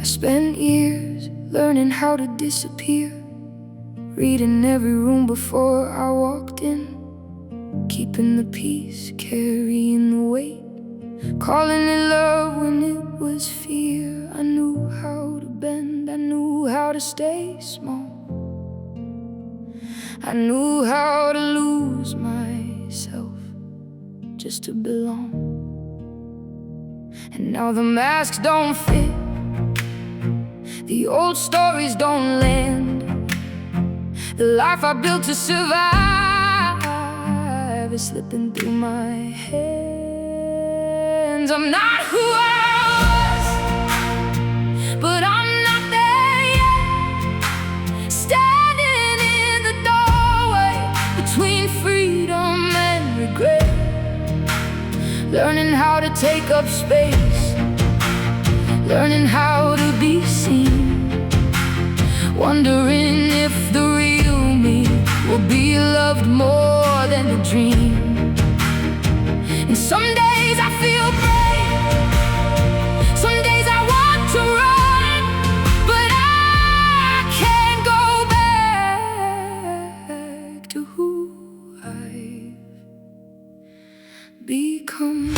Spent years learning how to disappear, reading every room before I walked in, keeping the peace, carrying the weight, calling it love when it was fear. I knew how to bend, I knew how to stay small, I knew how to lose myself just to belong. And now the masks don't fit, the old stories don't land. The life I built to survive is slipping through my hands. I'm not who I was, but I'm not there yet. Standing in the doorway between freedom and regret, learning how to take up space, learning how to be seen, wondering if the real me will be loved more than the dream. And some days I feel brave, some days I want to run, but I can't go back to who I've become.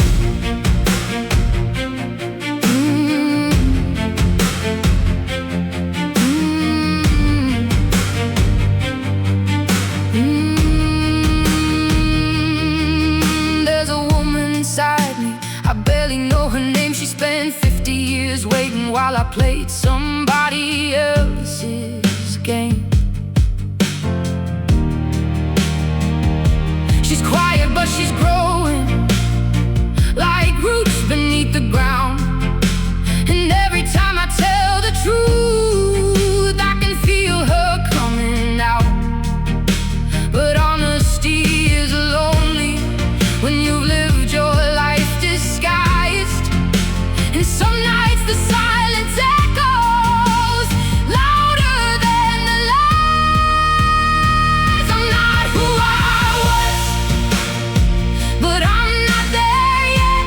I barely know her name. She spent 50 years waiting while I played somebody else's game. She's quiet but she's growing, like roots beneath the ground. And every time I tell the truth, I can feel her coming out. But honesty is lonely when you've lived your life disguised. And some nights the silence echoes louder than the lies. I'm not who I was, but I'm not there yet.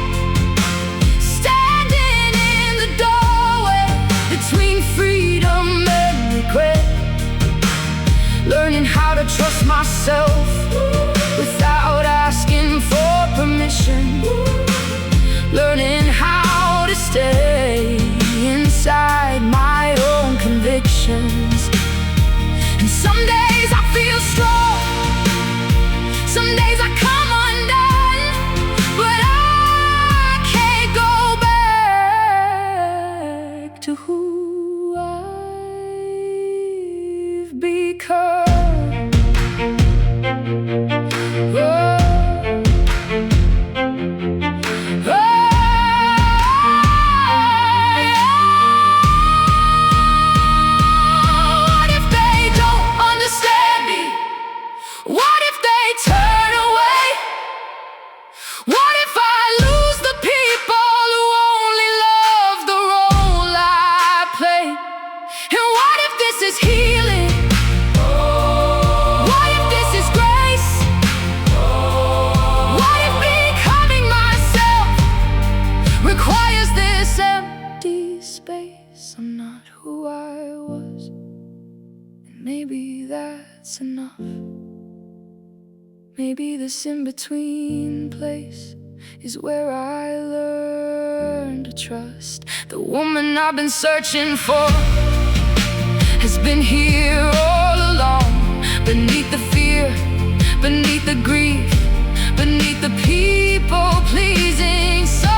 Standing in the doorway between freedom and regret, learning how to trust myself without asking for permission, learning how to stay inside my own convictions. And some days I feel strong, some days I come undone, but I can't go back to who I've become. I'm not who I was, and maybe that's enough. Maybe this in-between place is where I learn to trust. The woman I've been searching for has been here all along, beneath the fear, beneath the grief, beneath the people-pleasing song.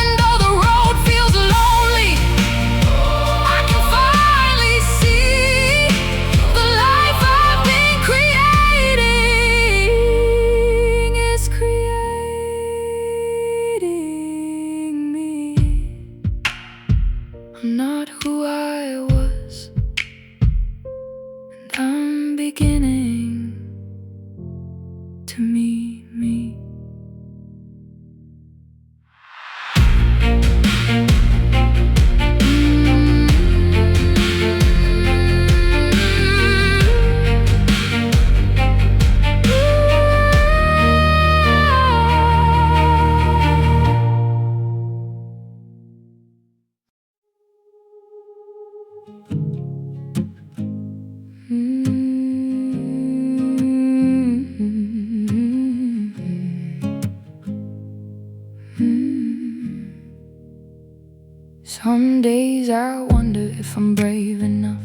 And though the road feels lonely, I can finally see the life I've been creating is creating me. I'm not who I was, and I'm beginning to meet me. Some days I wonder if I'm brave enough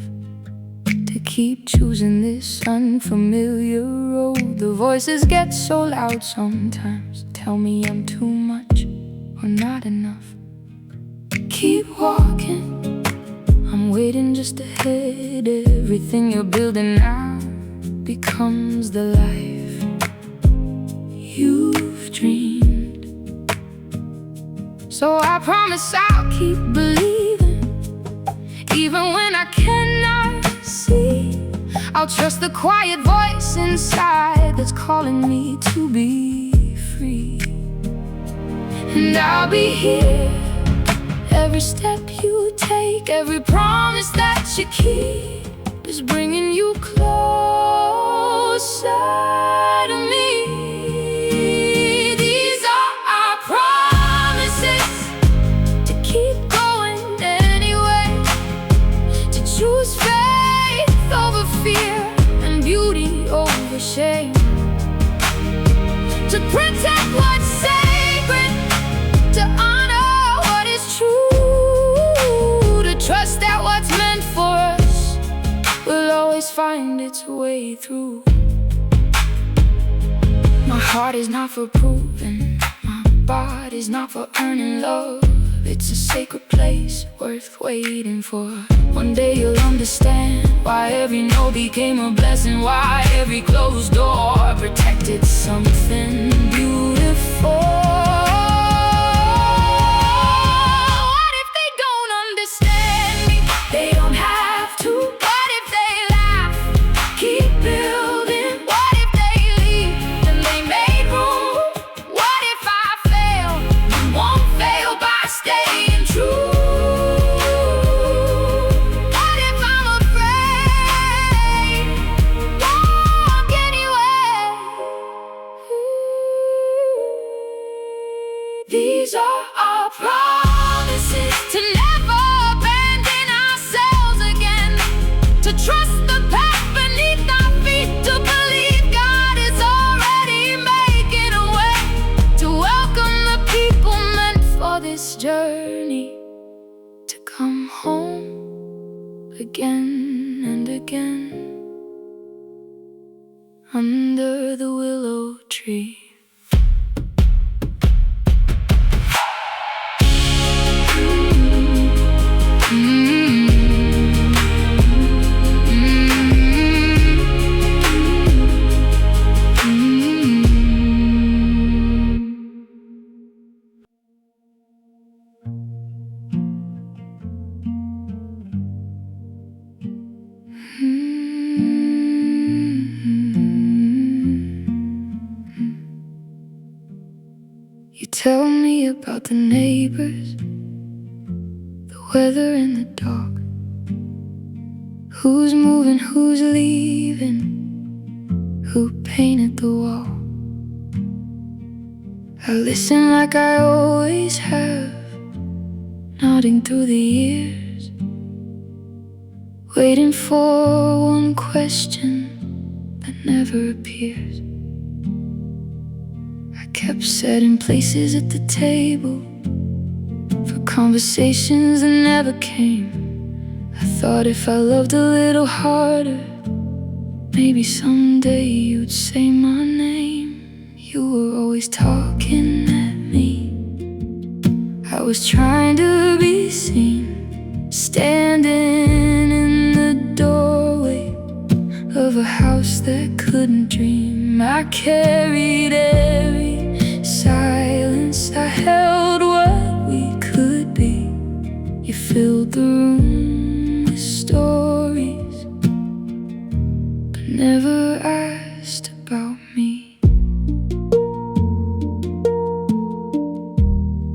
to keep choosing this unfamiliar road. The voices get so loud sometimes, tell me I'm too much or not enough. Keep walking, I'm waiting just ahead. Everything you're building now becomes the life you've dreamed. So I promise I'll keep believing, even when I cannot see. I'll trust the quiet voice inside that's calling me to be free. And I'll be here, every step you take, every promise that you keep is bringing you closer to me. These are our promises, to keep going anyway, to choose faith over fear and beauty over shame, to protect what's sacred, to honor what is true, to trust that what's meant for us will always find its way through. My heart is not for proving, my body's not for earning love. It's a sacred place worth waiting for. One day you'll understand why every no became a blessing, why every closed door protected something beautiful. What if they don't understand me? They don't have to. What if they laugh? Keep building. What if they leave? Then they made room. What if I fail? You won't fail by staying true. What if I'm afraid? Walk anyway. These are our promises, to never abandon ourselves again, to trust the path beneath our feet, to believe God is already making a way, to welcome the people meant for this journey, to come home again and again under the willow tree. You tell me about the neighbors, the weather and the dog, who's moving, who's leaving, who painted the wall. I listen like I always have, nodding through the years, waiting for one question that never appears. I kept setting places at the table for conversations that never came. I thought if I loved a little harder, maybe someday you'd say my name. You were always talking at me, I was trying to be seen, standing in the doorway of a house that couldn't dream. I carried every silence, I held what we could be. You filled the room with stories, but never asked about me,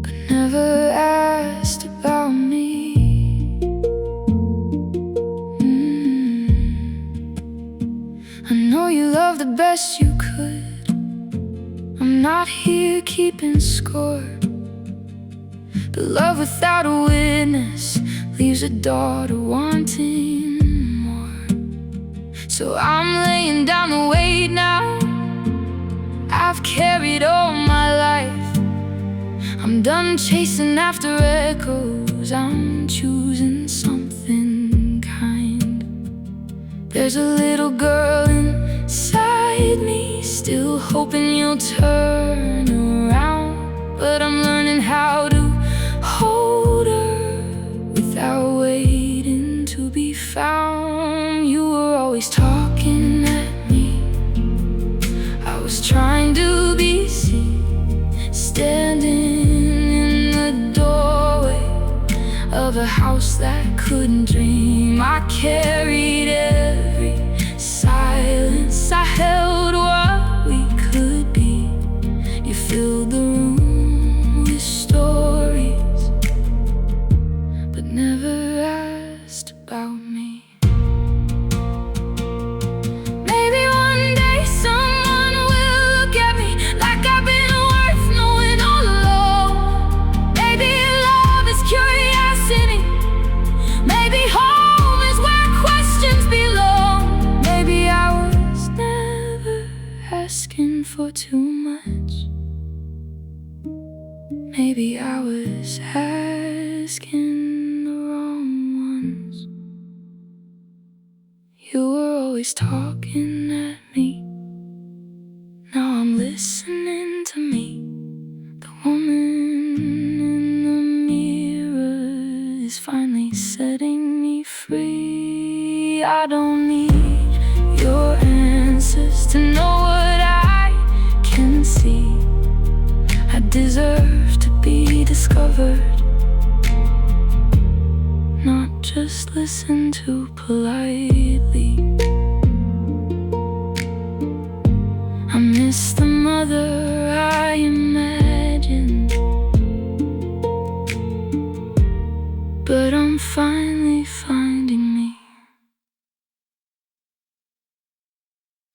but never asked about me. I know you love the best you could, I'm not here keeping score, but love without a witness leaves a daughter wanting more. So I'm laying down the weight now I've carried all my life. I'm done chasing after echoes, I'm choosing something kind. There's a little girl inside me, still hoping you'll turn around. But I'm learning how to hold her without waiting to be found. You were always talking at me, I was trying to be seen, standing in the doorway of a house that couldn't dream. I carried every silence, I held what we could be. You filled the room with stories, but never asked about me. Maybe one day someone will look at me like I've been worth knowing all along. Maybe love is curiosity, maybe home is where questions belong. Maybe I was never asking for too much, maybe I was asking the wrong ones. You were always talking at me, now I'm listening to me. The woman in the mirror is finally setting me free. I don't need your answers to know what I can see. I deserve to be discovered, not just listened to politely. I miss the mother I am